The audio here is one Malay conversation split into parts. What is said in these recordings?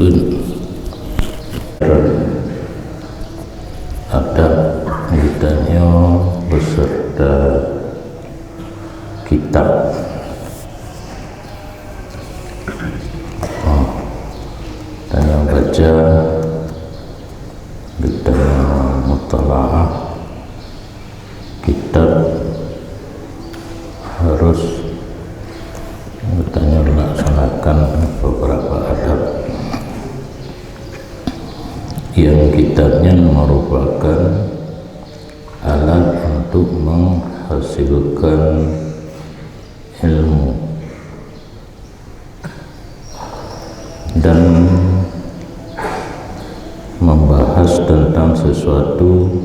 pun ada ditanya beserta kitab. Tanya baca, ditanya mutalaah kitab, harus ditanya melaksanakan beberapa adab yang kitabnya merupakan alat untuk menghasilkan ilmu dan membahas tentang sesuatu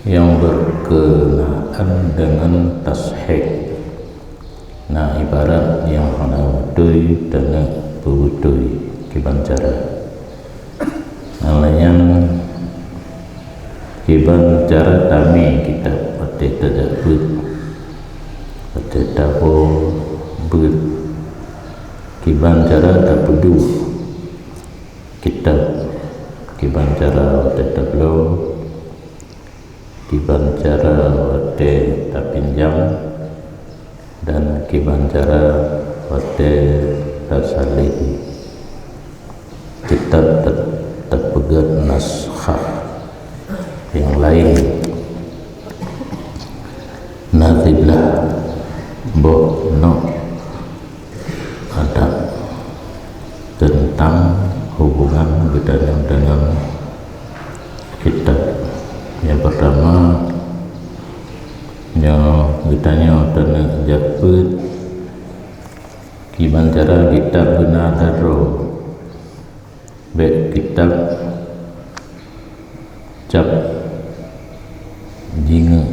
yang berkenaan dengan tasheh. Nah, ibarat yang hendak wudui dan berwudui kibancara. Alayan kibancara kami kita pada tadabbur, pada dapur ber kibancara dapudu kitab, kibancara pada tablo, kibancara pada tapinjam, dan kibancara pada tasalih. Kitab terpegat naskah yang lain. Naziblah no ada tentang hubungan bedanya dengan kitab. Yang pertama yang bedanya dengan jabut kibancara kitab benar daro baik kitab cap jinga,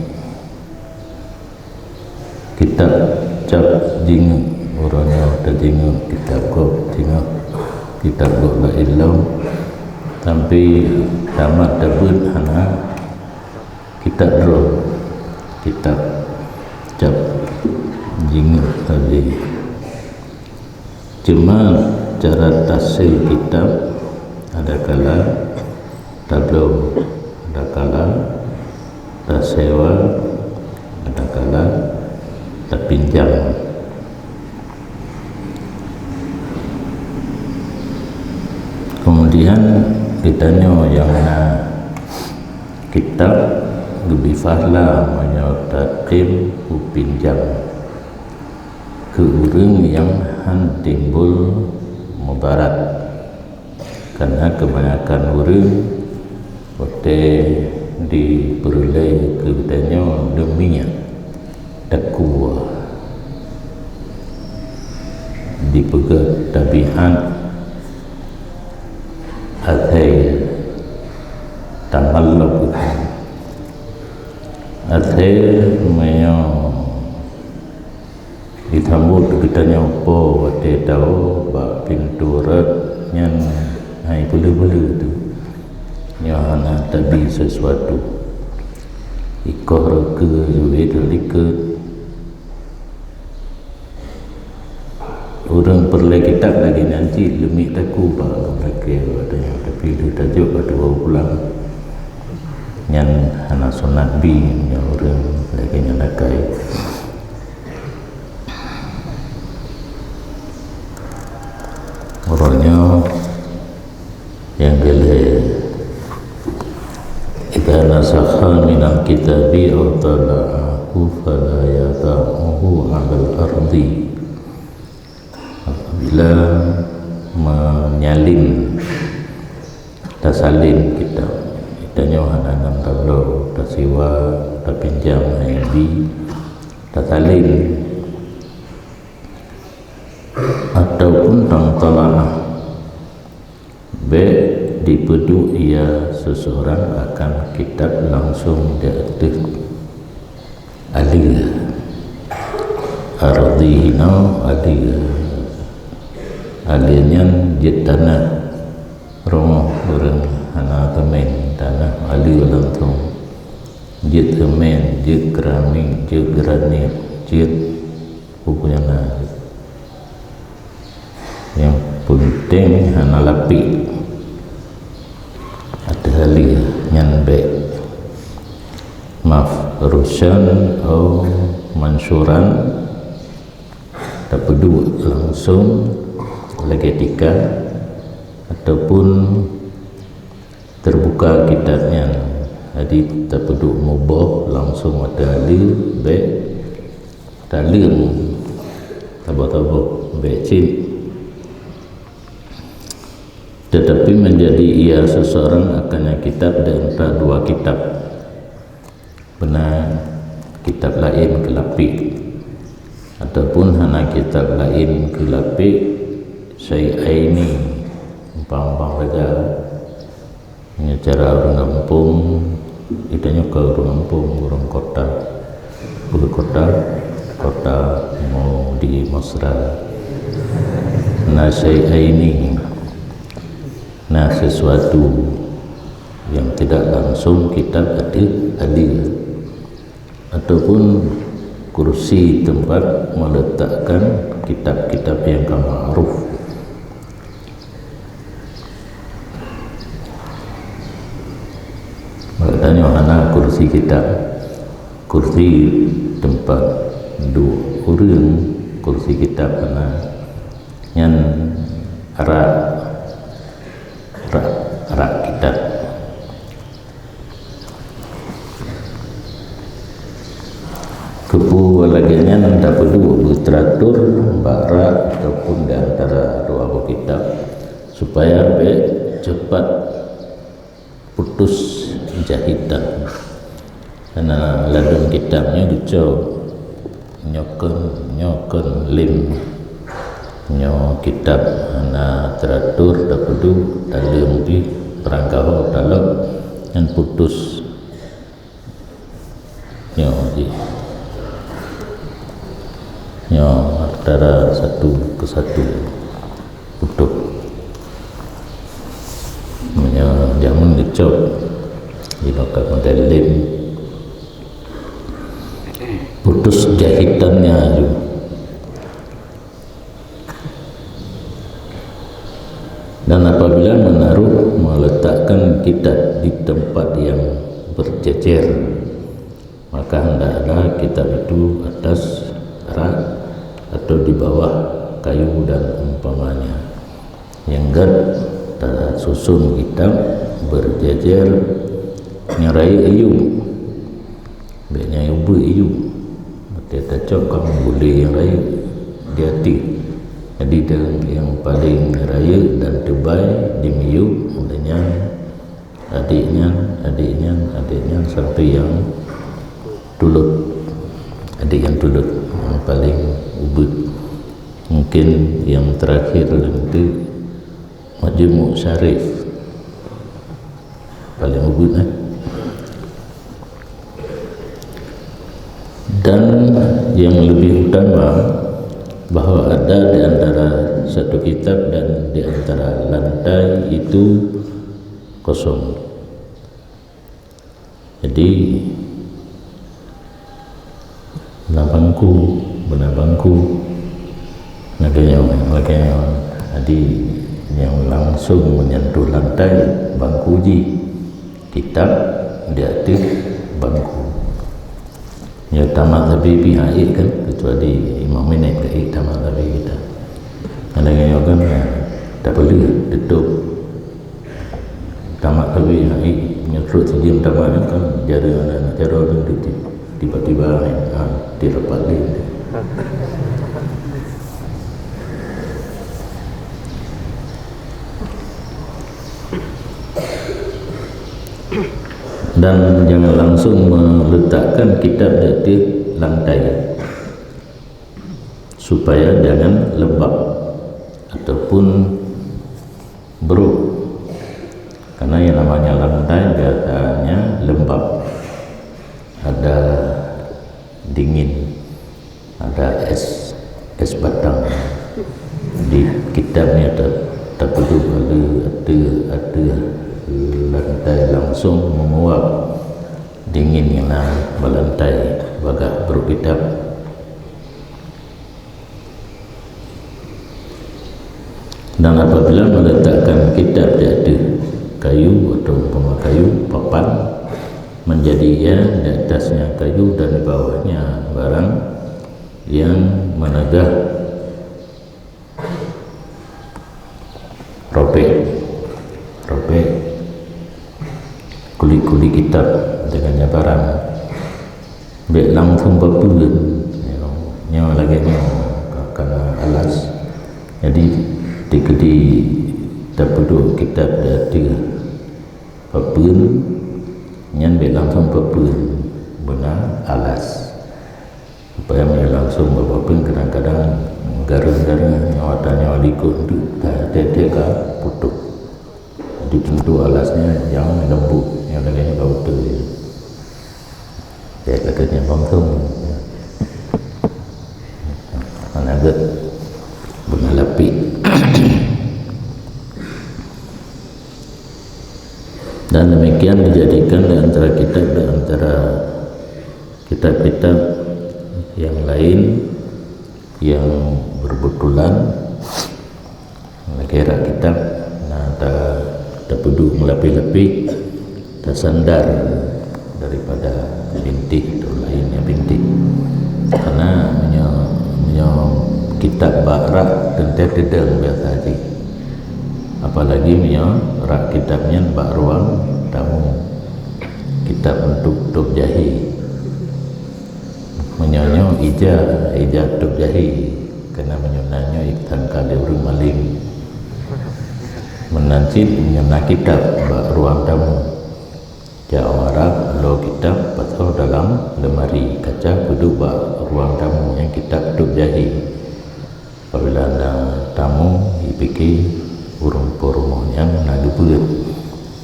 kitab cap jinga, orangnya ada jinga, kitab kok jinga, kitab kok la ilau, tapi tamat dabut hana kitab roh, kitab cap jinga tadi. Cuma cara tasih kitab ada kala tablo, ada kala tasewa, ada kala tapinjam. Kemudian ditanya yang kitab lebih fahla menyotatim upinjam ke urang yang timbul mudarat, karena kebanyakan orang pada diperoleh kebetulannya deminya takwa dipegat tabiat athai tamalluk athai mayo ditambut kebetulannya apa pada tahu bak pintu rat yang hai boleh-boleh tu yang tadi sesuatu ikor ke wedelikat orang perlu kitab lagi nanti lemik taku pak mereka ada yang tapi dia tajuk ada bawa pulang yang anak sunat bi yang orang lagi yang nakai orangnya yang boleh jika nasakha minal kitabi atau tala'ahu fala yata'uhu alal ardi, apabila menyalin tasalin kitab kitanya hanangan tablo tasiwa tapinjam habi tasalin ataupun tangtalah dipedu ia seseorang akan kitab langsung di atas aliyah ardihina aliyahnya di tanah rumah orang hana temen tanah aliyah langsung di temen di keramik di granit di pupunya yang penting hana lapi ada hali yang baik rusyan atau mansyuran tak perlu langsung legetika ataupun terbuka kitabnya, jadi tak perlu mubah langsung ada hali baik talim tabak-tabak baik cil, tetapi menjadi ia seseorang akannya kitab di antara dua kitab, benar kitab lain kelapi ataupun hanya kitab lain kelapi syai'aini umpama raga ini cara orang kampung idanya ke orang kampung orang kota kota mau di Masra nah syai'aini nah sesuatu yang tidak langsung kitab adil ataupun kursi tempat meletakkan kitab-kitab yang ma'ruf. Makanya mana kursi kitab, kursi tempat dua orang, kursi kitab mana yang rak kitab. Kepu laginya tidak perlu berteratur barak ataupun di antara dua buku kitab supaya cepat putus jahitan, karena ladung kitabnya dicok nyoken lim nyo kitab na teratur tak perlu dalam di perangkau dalam yang putus nyo antara satu ke satu putus jangan dicop dipakai model lem putus jahitannya juga. Dan apabila meletakkan kitab di tempat yang berjejer, maka hendaklah kitab itu atas rak atau di bawah kayu dan umpamanya. Yang tak susun kitab berjejer nyerai iyu, banyak ibu iyu, dia cocok kamu boleh nyerai di hati. Jadi yang paling raya dan terbaik di miyu adanya adiknya sampai yang tulut, adik yang tulut yang paling ubud. Mungkin yang terakhir nanti Majmu' Syarif paling ubud Dan yang lebih utama bahawa ada di antara satu kitab dan di antara lantai itu kosong. Jadi benar bangku makanya jadi yang langsung menyentuh lantai bangku kitab di atas bangku. Ya tamat tapi pihak kan, kecuali imam ini ke tamat tapi kita ada yang kan tak perlu tutup tamat tapi nyerut sejam tamat kan cara itu tiba-tiba dilepas dia. Dan jangan langsung meletakkan kitab di lantai supaya jangan lembab ataupun beruk, karena yang namanya lantai biasanya lembab, ada dingin, ada es batang. Di kitabnya tak perlu ada lantai langsung menguap dingin yang melantai bagak berkitab. Dan apabila meletakkan kitab di atas kayu atau umpama kayu papan, menjadi ia di atasnya kayu dan di bawahnya barang yang menegah, robek kulit-kulit kitab dengan barang bek langsung berpulun nyawa lagi karena alas. Jadi di terpeduk kitab ada berpulun nyan bek langsung berpulun benar alas supaya langsung berpulun. Kadang-kadang garing-garing nyawa likut itu teka putuk. Jadi tentu alasnya yang lembut, yang lainnya bau tu. Dia katanya langsung agak mengalapi. Dan demikian dijadikan di antara kitab-kitab yang lain yang berbetulan kira kitab terpeduk melepi-lepi tersandar daripada bintik atau lainnya bintik, karena kitab bakrak tentu tidak biasa saja, apalagi rak kitabnya bak ruang tamu, kitab untuk tuk jahi menyonyo ija tuk jahi, kena menyonanya ikan kali urung maling menancit menyona kitab bak ruang tamu jauh Arab lo kitab pasal dalam lemari kaca duduk bak ruang tamu yang kitab tuk jahi. Apabila ada tamu dipikir urung rumah yang nak dibut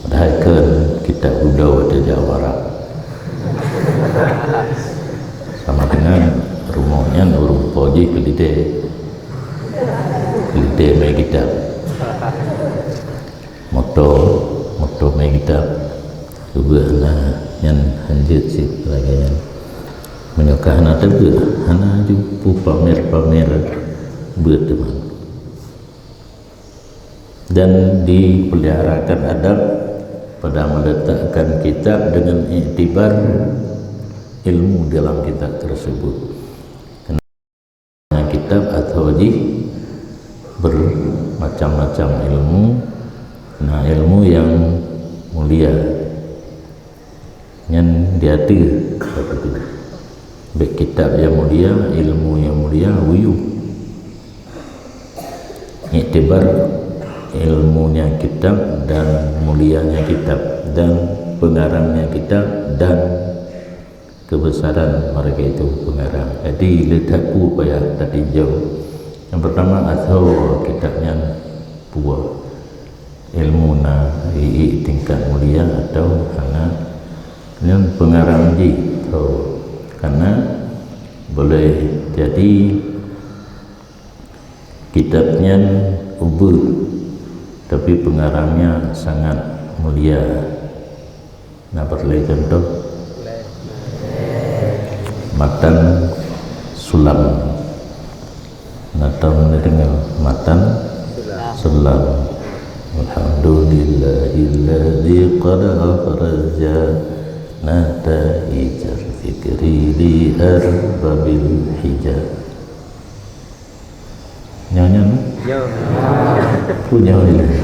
padahal kan kitab budau ada jauh Arab sama dengan rumahnya urung poji kelite main kitab moto main kitab juga lah yang hanjit sih lagi yang menyokah anak tega anak jumpa pamer buat teman. Dan dipeliharakan adab pada meletakkan kitab dengan iktibar ilmu dalam kitab tersebut. Karena kitab atau wajib bermacam-macam ilmu. Nah, ilmu yang mulia yang diada seperti itu. Baik kitab yang mulia, ilmu yang mulia, wuyu. Iktibar ilmunya kitab dan mulianya kitab dan pengarangnya kitab dan kebesaran mereka itu pengarang. Jadi letakku payah tadi jauh. Yang pertama atau kitabnya buah ilmu na tingkat mulia atau karena yang pengarang atau karena boleh jadi kitabnya ubud tapi pengarangnya sangat mulia. Nah, perlu contoh matan sulam atau dengan matan sulam. Alhamdulillahilladzi qad akhraja nataijar fikri li arbabil hijab. Nyanyi punya ini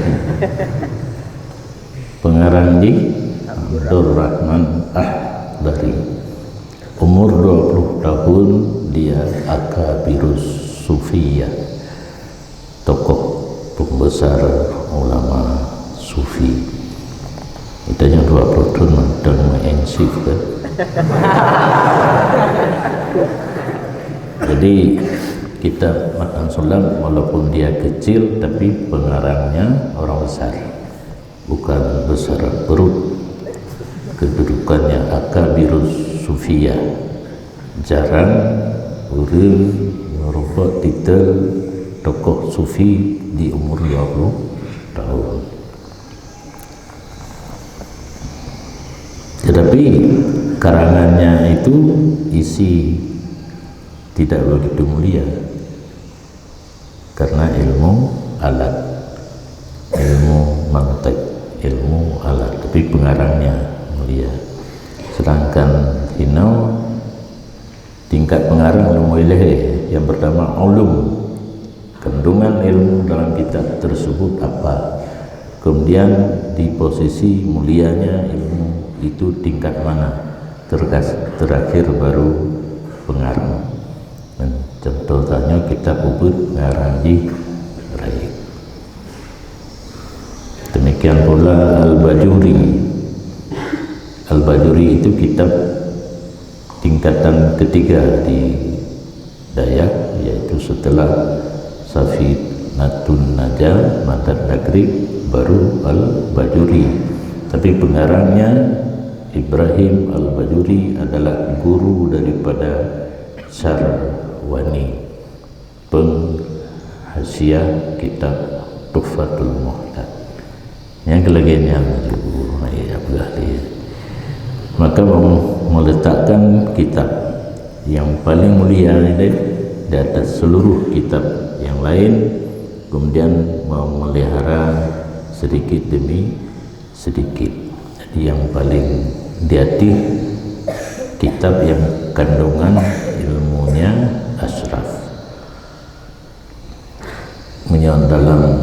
pengarang di Abdul Rahman Ahdari, umur 20 tahun, dia akabirus sufiyah, tokoh pembesar ulama sufi. Itanya 20 tahun dan mengensif kan. Jadi kitab Matan Sulam walaupun dia kecil tapi pengarangnya orang besar, bukan besar perut. Kedudukannya akabirus sufiyah, jarang orang merubah titel tokoh sufi di umur 20 tahun. Tetapi karangannya itu isi tidak begitu mulia karena ilmu alat ilmu mantek, ilmu alat, tapi pengarangnya mulia. Sedangkan Hinau tingkat pengarang ilmu ilahi yang pertama ulum, kandungan ilmu dalam kitab tersebut apa, kemudian di posisi mulianya ilmu itu tingkat mana, terakhir baru pengarang. Dan contohnya kitab Ubud pengarang di Raik. Demikian pula Al-Bajuri. Al-Bajuri itu kitab tingkatan ketiga di Dayak, yaitu setelah Safinatun Najah, Madad Nagrib, baru Al-Bajuri. Tapi pengarangnya Ibrahim Al-Bajuri adalah guru daripada Syarwani, penghasiah kitab Tuhfatul Muhtad. Yang kelebihannya maka meletakkan kitab yang paling mulia ini di atas seluruh kitab yang lain, kemudian memelihara sedikit demi sedikit. Jadi yang paling di hati kitab yang kandungan ilmunya asraf. Menyon dalam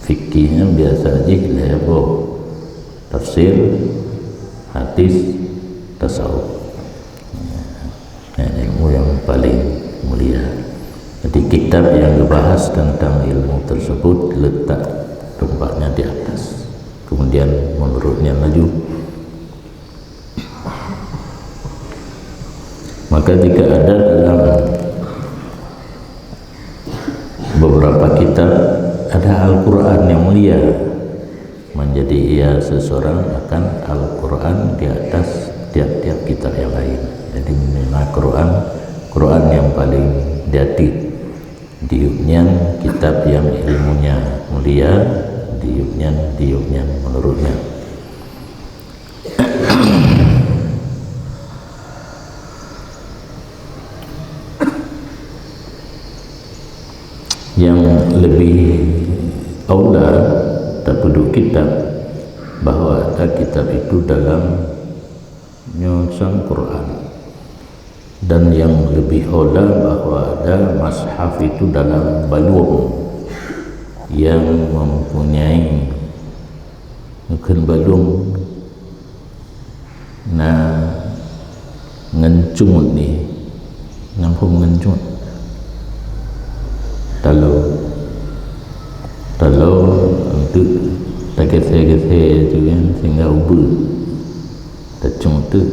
fikihnya biasa aja lebo tafsir, hadis, tasawuf. Ilmu yang paling mulia. Jadi kitab yang membahas tentang ilmu tersebut letak tempatnya di atas, kemudian menurutnya maju. Maka jika ada dalam beberapa kitab ada Al-Quran yang mulia, menjadi ia seseorang akan Al-Quran di atas tiap-tiap kitab yang lain. Jadi Quran yang paling jati, diupnya kitab yang ilmunya mulia, diupnya menurutnya. Yang lebih aula terpeduk kitab bahwa ada kitab itu dalam nyonsang Quran, dan yang lebih aula bahwa ada mushaf itu dalam balung yang mempunyai mungkin balung ngencung ni ngampung ngencung kalau untuk tergese-gese juga sehingga ubah tercung tu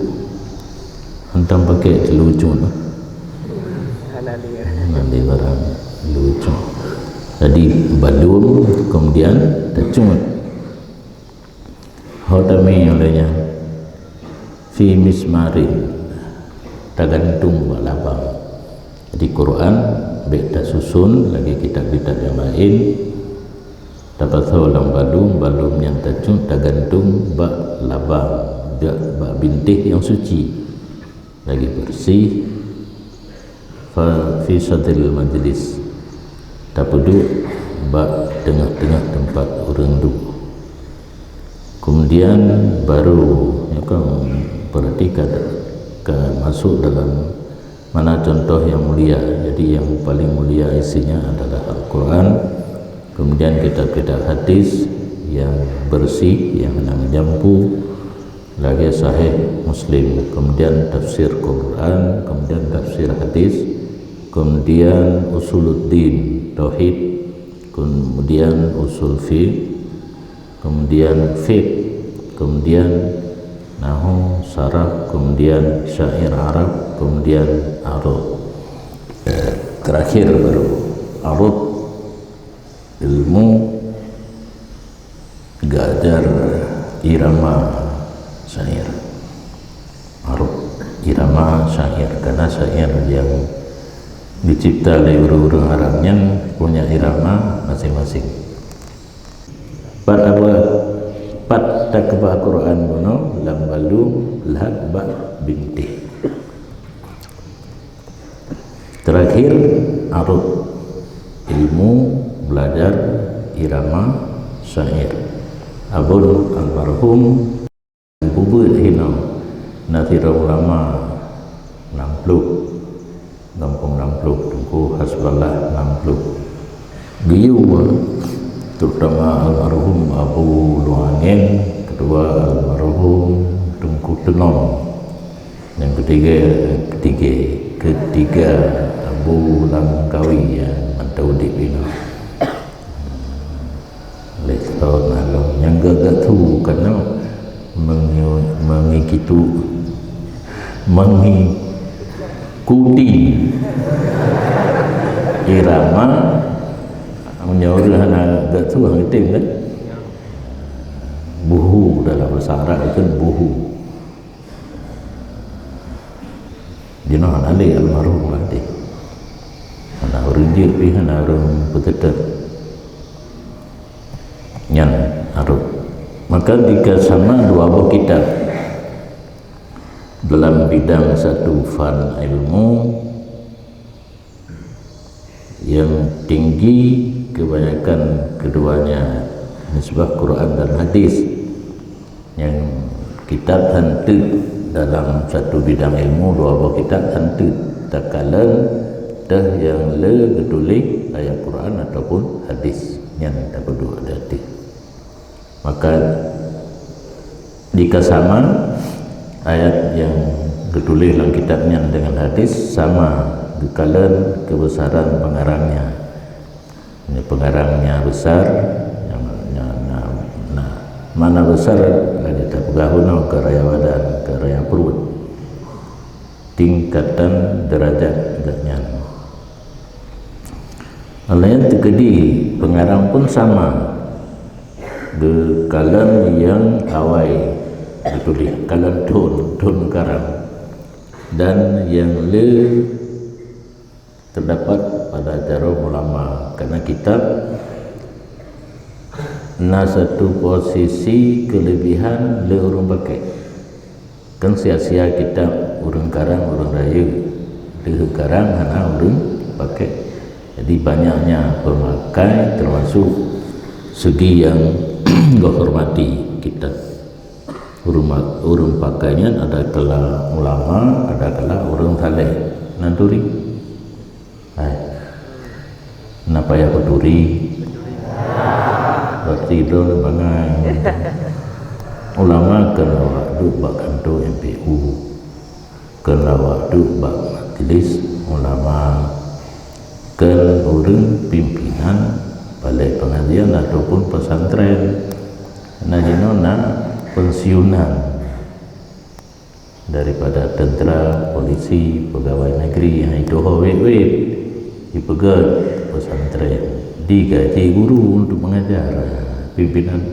hantam pakai celucung tu nanti barang lucung. Jadi balum kemudian tercung hodami olehnya fi mismarin tergantung balabang. Jadi Quran beda susun lagi kitab-kitab yang lain dapat seorang balum yang tercung tergantung bak labang, bak bintih yang suci lagi bersih. Fa fi sadril majlis duduk bak tengah-tengah tempat orang duduk. Kemudian baru ya kan perhatikan masuk dalam mana contoh yang mulia. Jadi yang paling mulia isinya adalah Al-Quran, kemudian kitab-kitab hadis yang bersih yang jampu, lagi Sahih Muslim, kemudian tafsir Quran, kemudian tafsir hadis, kemudian usuluddin tauhid, kemudian usul fiqh, kemudian fiqh, kemudian nahu saraf, kemudian syair Arab, kemudian arud, terakhir baru arud ilmu gajar irama syair. Arud irama syair, karena syair yang dicipta oleh orang-orang Arabnya punya irama masing-masing. Pat takbah Quran bono lam balum lahad ba binti. Terakhir arud ilmu belajar irama syair abun almarhum bubut hina nasira ulama 60 kampung 60 tungku hasballah 60 giyu terutama almarhum Abu Luangin, kedua almarhum Tungku Tenom, yang ketiga Abu Langkawi yang mantau di Pino. Leston along yang gagak tu karena mengikuti irama menyuruh anak gak tu hang itim kan buhu dalam bahasa Arab itu buhu dino ali almarhum mati anak orang dia pi anak orang betetet nyan arut maka jika sama dua buah kitab dalam bidang satu fan ilmu yang tinggi kebanyakan keduanya nisbah Quran dan hadis yang kitab hantu dalam satu bidang ilmu dua buah kitab hantu takalan dah yang le getulik ayat Quran ataupun hadis yang tak berdua hati maka jika sama ayat yang getulik dalam kitabnya dengan hadis sama kekalan kebesaran pengarangnya ini pengarangnya besar mana besar kita pegahuna ke raya badan ke raya perut tingkatan derajat gaknya alayan tekedi pengarang pun sama kekalan yang awai ditulis kalan tun karang dan yang le terdapat pada cara ulama karena kitab na satu posisi kelebihan le urang pakai kan sia-sia kitab urang karang urang raya le karang hana urang pakai jadi banyaknya pemakai termasuk segi yang dihormati kitab urang pakainya ada kala ulama ada kala urang saleh nanturi kenapa ya peduri berarti itu bangai ulama kena waktu bak kantor MPU kena waktu bak majelis ulama ke orang pimpinan balai pengajian ataupun pesantren najinona pensiunan daripada tentera, polisi, pegawai negeri yang itu hawet-wet dipegat pesantren digaji guru untuk mengajar pimpinan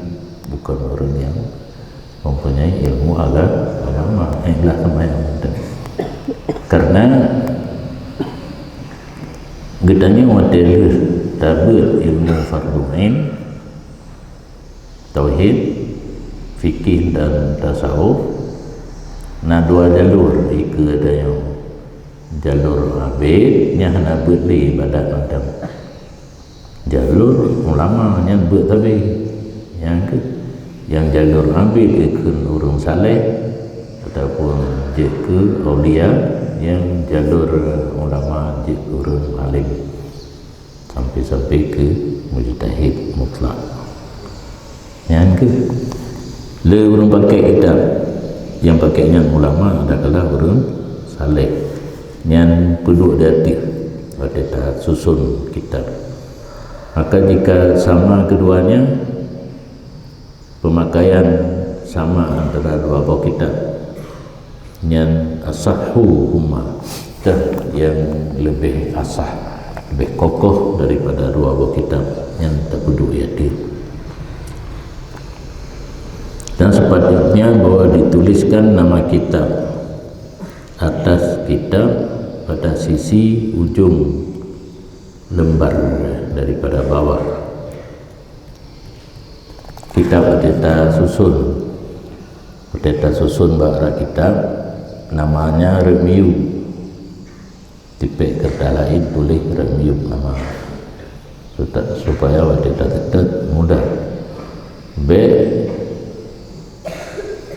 bukan orang yang mempunyai ilmu agama lah sama yang penting karena gedanya model tabir ilmu fardu ain tauhid fikih dan tasawuf nah dua jalur ika ada yang jalur abid nya hana beli ibadat macam jalur ulama yang buat tapi yang jalur abid ikut urung saleh ataupun je ke aulia yang jalur ulama je ke urung alim sampai ke mujtahid mutlak yang ke le urung pakai kitab yang pakainya ulama adalah urung saleh yang perlu diatir pada tahap susun kitab maka jika sama keduanya pemakaian sama antara dua buah kitab yang asahhu huma yang lebih asah lebih kokoh daripada dua buah kitab yang tak perlu diatir dan sepatutnya bahwa dituliskan nama kitab atas kitab pada sisi ujung lembar daripada bawah kitab peteta susun bahara kitab namanya remiu tipek kertas lain tulis remiu nama supaya peteta tetap mudah be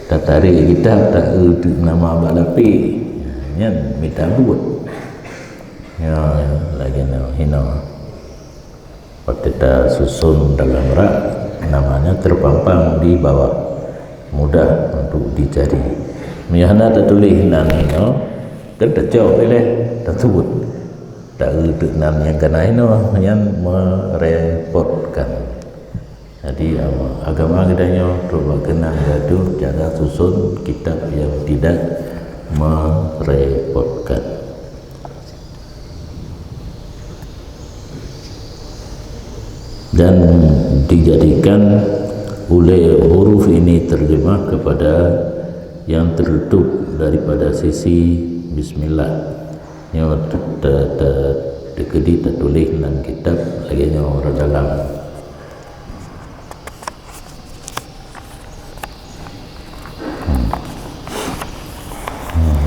tatari kita tak nama balapi nyan minta buat ya lagi hina waktu kita susun dalam rak namanya terpampang di bawah, mudah untuk dicari. Mihana tertulis nan hina kan tak jauh tak sebut tak nan yang kena hina yang merepotkan. Jadi agama kita coba kenal gaduh cara susun kitab yang tidak merepotkan. Dan dijadikan oleh huruf ini terjemah kepada yang tertutup daripada sisi bismillah. Yang terkedi tertulis dalam kitab lagi orang dalam.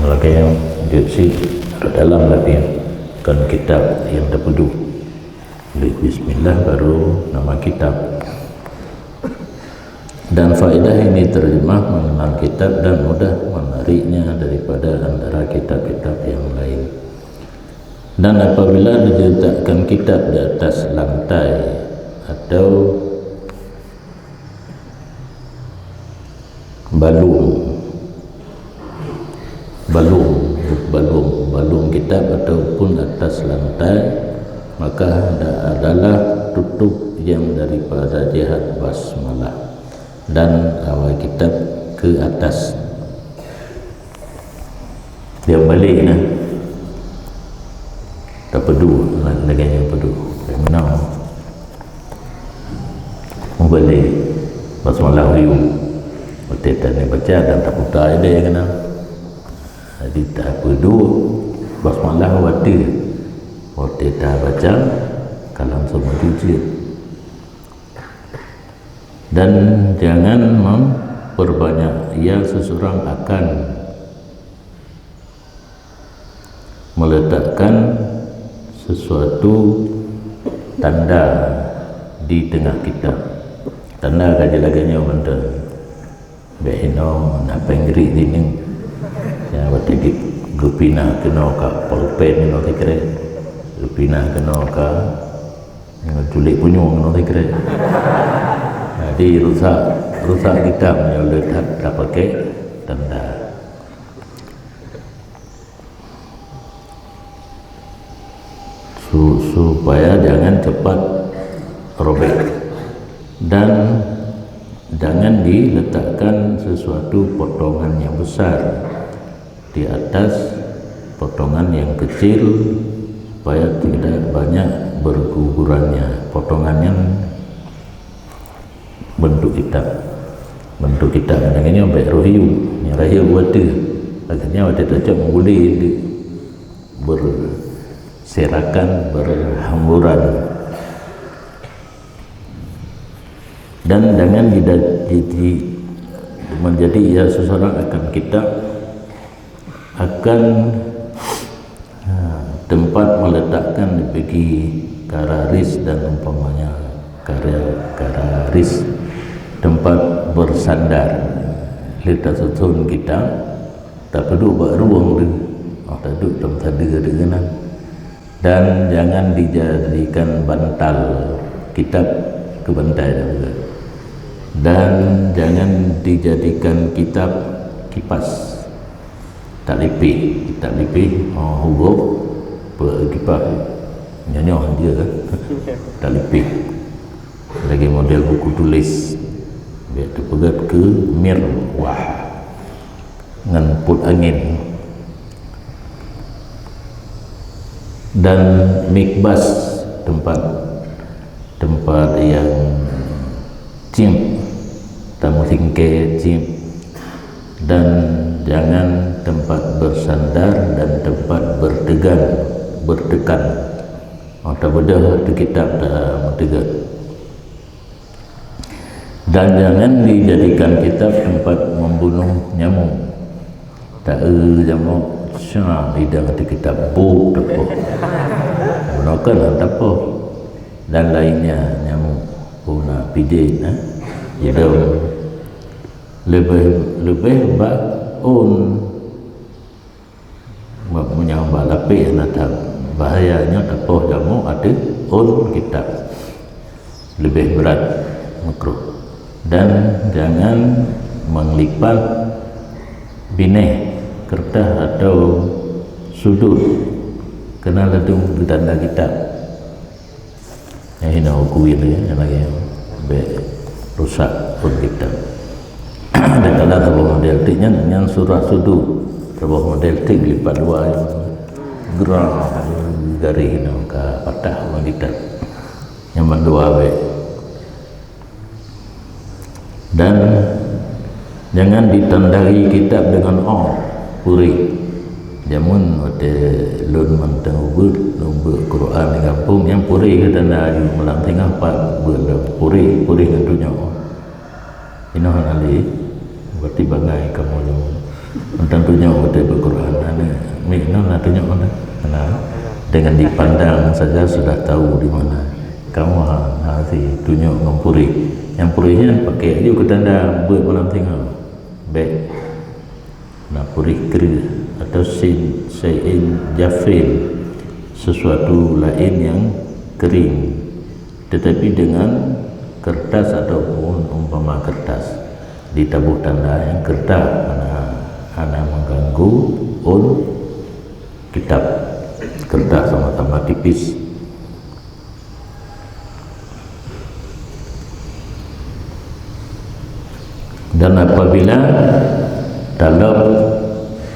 Lagi yang diksi dalam lagi kan kitab yang tertutup. Bismillah baru nama kitab. Dan faedah ini terjemah mengenal kitab dan mudah menariknya daripada antara kitab-kitab yang lain. Dan apabila diletakkan kitab di atas lantai atau balung kitab ataupun atas lantai, maka adalah tutup yang daripada jihad basmalah dan awal kitab ke atas. Dia balik nah. Tak pedu neganya pedu. Menang. Balik basmalah riu. Betul ni baca dan tak putar dia kena. Jadi tak pedu basmalah wati. Waktu kita baca kalam semua jujur. Dan jangan memperbanyak, ia seseorang akan meletakkan sesuatu tanda di tengah kitab. Tanda kaji-kajinya benda behino nak penggeri dinding yang waktu di grupina kena ka pulpen ni nak kira grupina kena ka culik punyung nak kira. Jadi rusak kitab ni oleh tak pakai tanda. Supaya jangan cepat robek dan jangan diletakkan sesuatu potongan yang besar di atas potongan yang kecil supaya tidak banyak bergugurannya. Potongannya bentuk kitab maknanya baik rohiu yang rahia wadah akhirnya wadah tajam boleh berserakan berhamburan. Dan jangan menjadi ia seseorang akan kitab akan tempat meletakkan bagi kararis dan umpamanya kararis tempat bersandar letak susun kita tak perlu buat ruang tu tak duduk tempat ada dan jangan dijadikan bantal kitab ke bantai dan jangan dijadikan kitab kipas tak lipih huruf berkipas nyanyoh dia tak lipih lagi model buku tulis biar terpegat ke mirwah dengan put angin dan mikbas tempat yang cim tamu singke cim dan jangan tempat bersandar dan tempat bertekan tak bedah tu kitab tak mentegak. Dan jangan dijadikan kitab tempat membunuh nyamuk. Tak nyamuk syah lidah kata kitab buk tepo. Gunakan tak apa. Dan lainnya nyamuk guna pijit hidup lebih menyambah lapik natap bahayanya tapoh jamu ada kitab lebih berat makruh. Dan jangan menglipat binih kertas atau sudut kena ledung tanda kitab yang hina kuil ya lagi rusak pun kitab. Dan kalau tahu model tiknya yang surah sudut tahu model tik lipat dua gerak garis hina ke patah orang kitab yang mendua baik. Dan jangan ditandai kitab dengan puri. Jamun ada lun mantang ubud Quran di kampung yang puri ke tanda aju melang tengah pak puri dengan dunia. Ini hal ali berarti bangai kamu yang mantang dunia ada berquran ada mikno lah dunia mana. Karena dengan dipandang saja sudah tahu di mana kamu si dunia ngempuri. Yang purinya pakai aja ke tanda buat malam tengah baik nak puri kering atau sein jafin sesuatu lain yang kering tetapi dengan kertas ataupun umpama kertas ditabuh tanda yang kertas karena mengganggu kitab kertas sama-sama tipis. Dan apabila dalam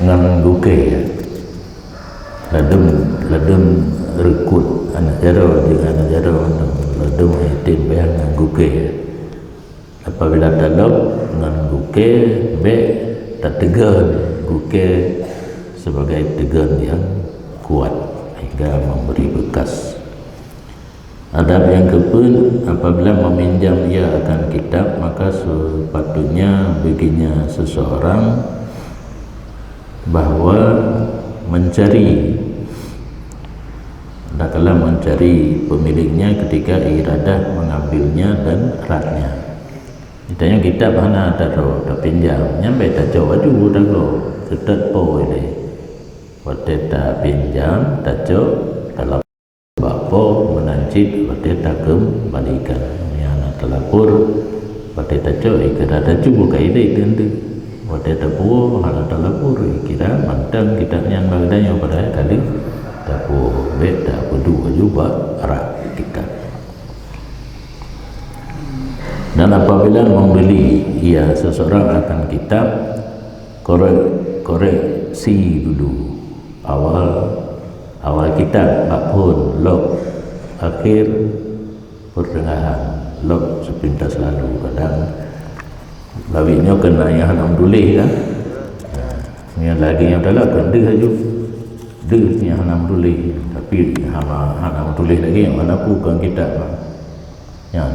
ngangguke ladum rekut anak jaro dengan anak jaro ladum itin bayang ngangguke apabila dalam ngangguke tak tegan guke sebagai tegan yang kuat hingga memberi bekas. Adab yang kepun apabila meminjam ia akan kitab maka sepatutnya baginya seseorang bahwa mencari pemiliknya ketika iradah mengambilnya dan eratnya. Ditanya kitab mana taruh tak pinjam nyampe tak jauh aduh dah kau setet po ini waktu tak pinjam tak jauh dalam bapo menancit waktu tak kembalikan yang nak telapur waktu tak jauh ikan ada cuba kaidai tentu waktu tak puas hal telapur kira mantang kita yang bagainya pada kali tak puas tak peduli juga erat kita. Dan apabila membeli seseorang akan kitab koreksi dulu awal kitab apun log akhir pertengahan log sepintas lalu kadang lawinya kena yang alhamdulillah kan yang lagi yang dalam kan dia saja dia yang alhamdulillah tapi alhamdulillah lagi yang mana bukan kitab yang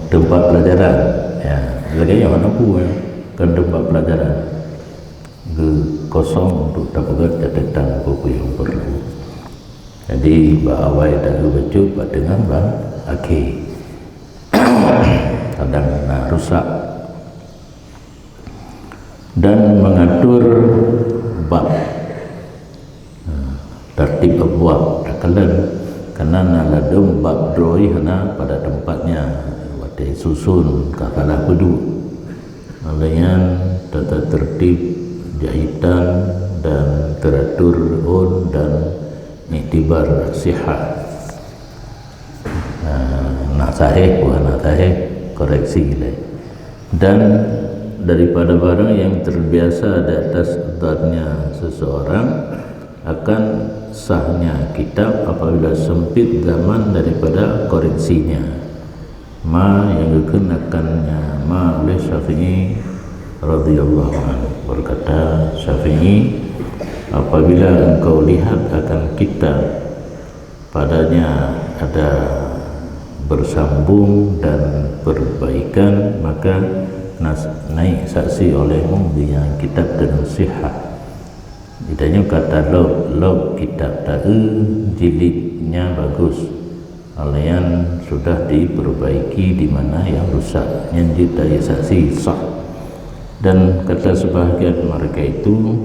tempat pelajaran ya lagi yang mana pun kan tempat pelajaran kosong untuk dapat catatan buku yang perlu. Jadi bahawai tak lucu dengan bang akhir kadang rusak dan mengatur bab tertib abwab takalan karena naladum bab droi hana pada tempatnya waktu susun kakalah pedu alayan tata tertib jahitan dan teratur dan iktibar sihat nak sahih koreksi dan daripada barang yang terbiasa di atas dhatnya seseorang akan sahnya kitab apabila sempit zaman daripada koreksinya yang dikenakannya oleh Syafi'i radhiyallahu anhu. Berkata Syafi'i, apabila engkau lihat akan kitab padanya ada bersambung dan perbaikan maka naik saksi olehmu yang kitab dengan sihat. Ditanya kata log kitab tahu jilidnya bagus alayan sudah diperbaiki di mana yang rusak, yang daya saksi sah. Dan kata sebahagian mereka itu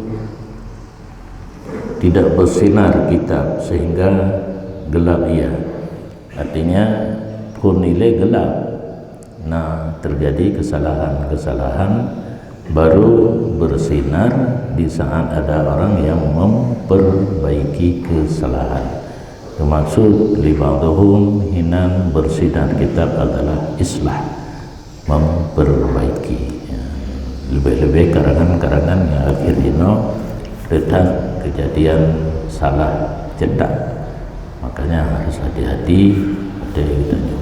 tidak bersinar kitab sehingga gelap ia, artinya nilai gelap. Nah, terjadi kesalahan-kesalahan baru bersinar di saat ada orang yang memperbaiki kesalahan. Termaksud libadhum hinan bersinar kitab adalah islah, memperbaiki. Lebih-lebih karangan-karangan yang akhirnya letak kejadian salah cetak, makanya harus hati-hati. Ada yang ditanya